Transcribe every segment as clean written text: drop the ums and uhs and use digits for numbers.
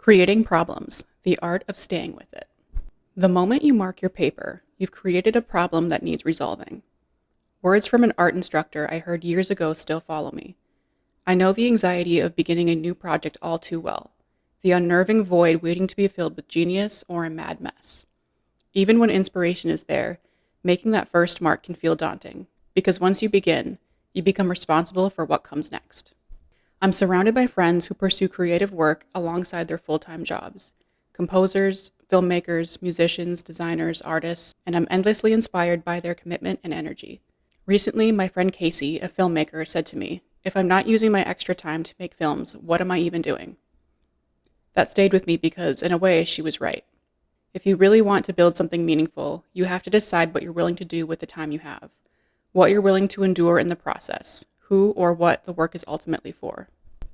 Creating problems, the art of staying with it. The moment you mark your paper, you've created a problem that needs resolving. Words from an art instructor I heard years ago still follow me. I know the anxiety of beginning a new project all too well, the unnerving void waiting to be filled with genius or a mad mess. Even when inspiration is there, making that first mark can feel daunting, because once you begin, you become responsible for what comes next. I'm surrounded by friends who pursue creative work alongside their full-time jobs. Composers, filmmakers, musicians, designers, artists, and I'm endlessly inspired by their commitment and energy. Recently, my friend Casey, a filmmaker, said to me, "If I'm not using my extra time to make films, what am I even doing?" That stayed with me because, in a way, she was right. If you really want to build something meaningful, you have to decide what you're willing to do with the time you have, what you're willing to endure in the process, who or what the work is ultimately for.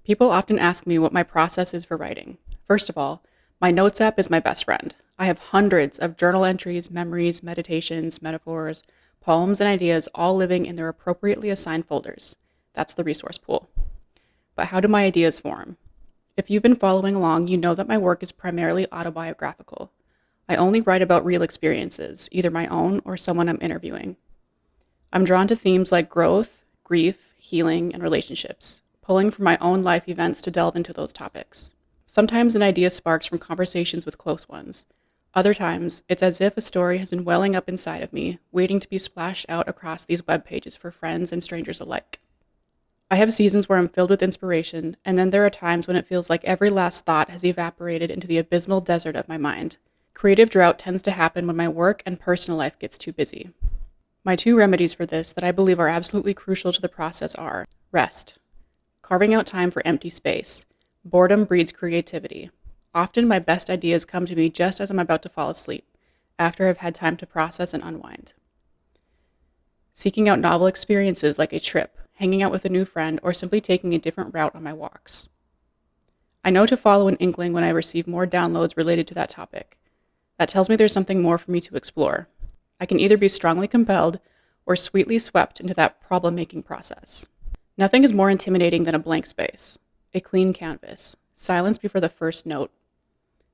People often ask me what my process is for writing. First of all, my notes app is my best friend. I have hundreds of journal entries, memories, meditations, metaphors, poems, and ideas all living in their appropriately assigned folders. That's the resource pool. But how do my ideas form? If you've been following along, you know that my work is primarily autobiographical. I only write about real experiences, either my own or someone I'm interviewing. I'm drawn to themes like growth, grief, healing, and relationships, pulling from my own life events to delve into those topics. Sometimes an idea sparks from conversations with close ones. Other times, it's as if a story has been welling up inside of me, waiting to be splashed out across these web pages for friends and strangers alike. I have seasons where I'm filled with inspiration, and then there are times when it feels like every last thought has evaporated into the abysmal desert of my mind. Creative drought tends to happen when my work and personal life gets too busy. My two remedies for this that I believe are absolutely crucial to the process are rest. Carving out time for empty space. Boredom breeds creativity. Often my best ideas come to me just as I'm about to fall asleep, after I've had time to process and unwind. Seeking out novel experiences like a trip, hanging out with a new friend, or simply taking a different route on my walks. I know to follow an inkling when I receive more downloads related to that topic. That tells me there's something more for me to explore. I can either be strongly compelled or sweetly swept into that problem-making process. Nothing is more intimidating than a blank space, a clean canvas, silence before the first note,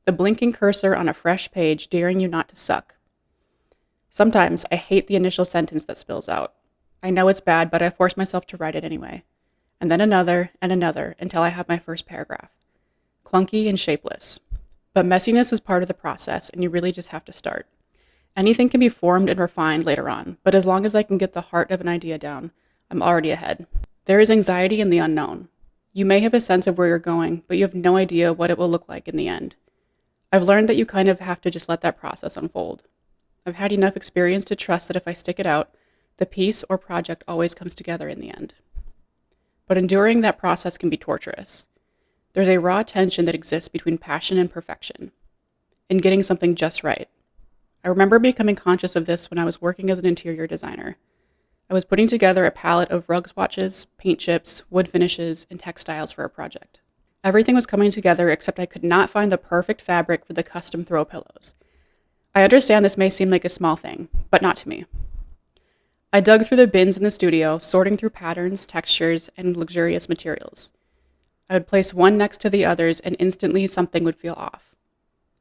the blinking cursor on a fresh page daring you not to suck. Sometimes I hate the initial sentence that spills out. I know it's bad, but I force myself to write it anyway. And then another and another until I have my first paragraph. Clunky and shapeless. But messiness is part of the process, and you really just have to start. Anything can be formed and refined later on, but as long as I can get the heart of an idea down, I'm already ahead. There is anxiety in the unknown. You may have a sense of where you're going, but you have no idea what it will look like in the end. I've learned that you kind of have to just let that process unfold. I've had enough experience to trust that if I stick it out, the piece or project always comes together in the end. But enduring that process can be torturous. There's a raw tension that exists between passion and perfection, in getting something just right. I remember becoming conscious of this when I was working as an interior designer. I was putting together a palette of rug swatches, paint chips, wood finishes, and textiles for a project. Everything was coming together except I could not find the perfect fabric for the custom throw pillows. I understand this may seem like a small thing, but not to me. I dug through the bins in the studio, sorting through patterns, textures, and luxurious materials. I would place one next to the others and instantly something would feel off.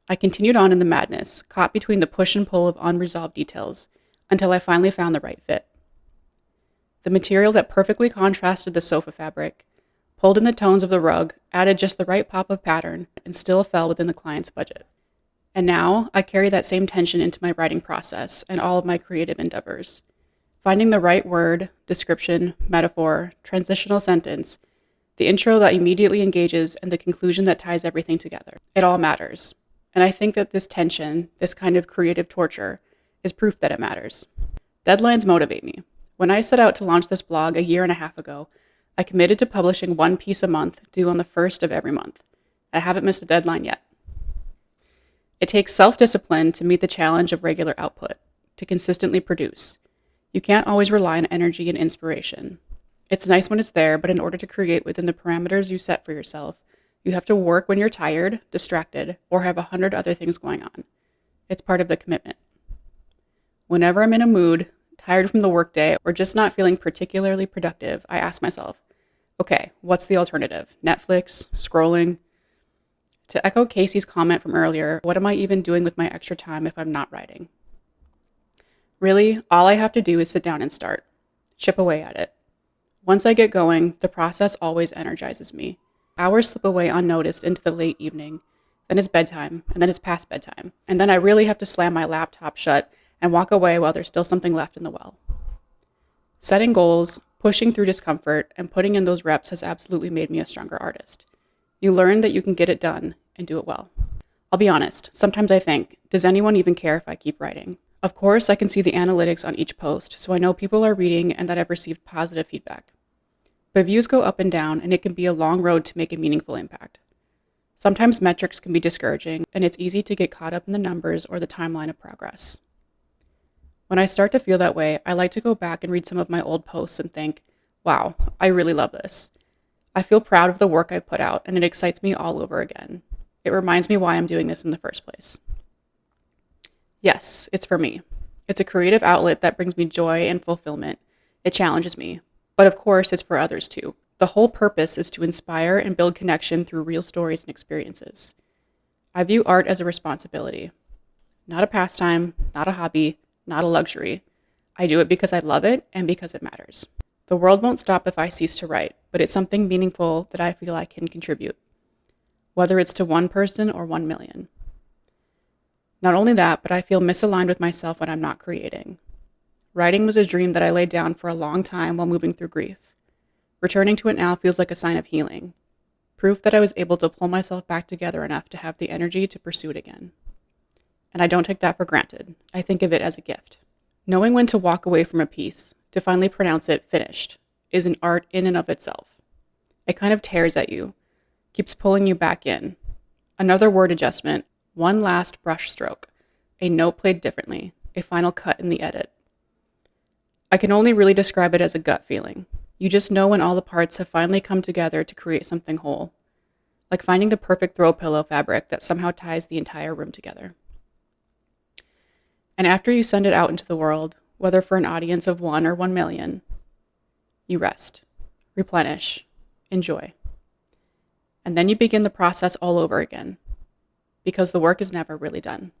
I continued on in the madness, caught between the push and pull of unresolved details, until I finally found the right fit. The material that perfectly contrasted the sofa fabric, pulled in the tones of the rug, added just the right pop of pattern, and still fell within the client's budget. And now, I carry that same tension into my writing process and all of my creative endeavors. Finding the right word, description, metaphor, transitional sentence, the intro that immediately engages, and the conclusion that ties everything together. It all matters. And I think that this tension, this kind of creative torture, is proof that it matters. Deadlines motivate me. When I set out to launch this blog a year and a half ago, I committed to publishing one piece a month, due on the first of every month. I haven't missed a deadline yet. It takes self-discipline to meet the challenge of regular output, to consistently produce. You can't always rely on energy and inspiration. It's nice when it's there, but in order to create within the parameters you set for yourself, you have to work when you're tired, distracted, or have 100 other things going on. It's part of the commitment. Whenever I'm in a mood, tired from the workday, or just not feeling particularly productive, I ask myself, okay, what's the alternative? Netflix? Scrolling? To echo Casey's comment from earlier, what am I even doing with my extra time if I'm not writing? Really, all I have to do is sit down and start, chip away at it. Once I get going, the process always energizes me. Hours slip away unnoticed into the late evening, then it's bedtime, and then it's past bedtime, and then I really have to slam my laptop shut and walk away while there's still something left in the well. Setting goals, pushing through discomfort, and putting in those reps has absolutely made me a stronger artist. You learn that you can get it done and do it well. I'll be honest, sometimes I think, does anyone even care if I keep writing? Of course, I can see the analytics on each post, so I know people are reading and that I've received positive feedback. But views go up and down, and it can be a long road to make a meaningful impact. Sometimes metrics can be discouraging, and it's easy to get caught up in the numbers or the timeline of progress. When I start to feel that way, I like to go back and read some of my old posts and think, wow, I really love this. I feel proud of the work I put out, and it excites me all over again. It reminds me why I'm doing this in the first place. Yes, it's for me. It's a creative outlet that brings me joy and fulfillment. It challenges me. But of course, it's for others too. The whole purpose is to inspire and build connection through real stories and experiences. I view art as a responsibility. Not a pastime, not a hobby, not a luxury. I do it because I love it and because it matters. The world won't stop if I cease to write, but it's something meaningful that I feel I can contribute, whether it's to one person or 1 million. Not only that, but I feel misaligned with myself when I'm not creating. Writing was a dream that I laid down for a long time while moving through grief. Returning to it now feels like a sign of healing, proof that I was able to pull myself back together enough to have the energy to pursue it again. And I don't take that for granted. I think of it as a gift. Knowing when to walk away from a piece, to finally pronounce it finished, is an art in and of itself. It kind of tears at you, keeps pulling you back in. Another word adjustment, one last brush stroke, a note played differently, a final cut in the edit. I can only really describe it as a gut feeling. You just know when all the parts have finally come together to create something whole, like finding the perfect throw pillow fabric that somehow ties the entire room together. And after you send it out into the world, whether for an audience of 1 or 1 million, you rest, replenish, enjoy. And then you begin the process all over again, because the work is never really done.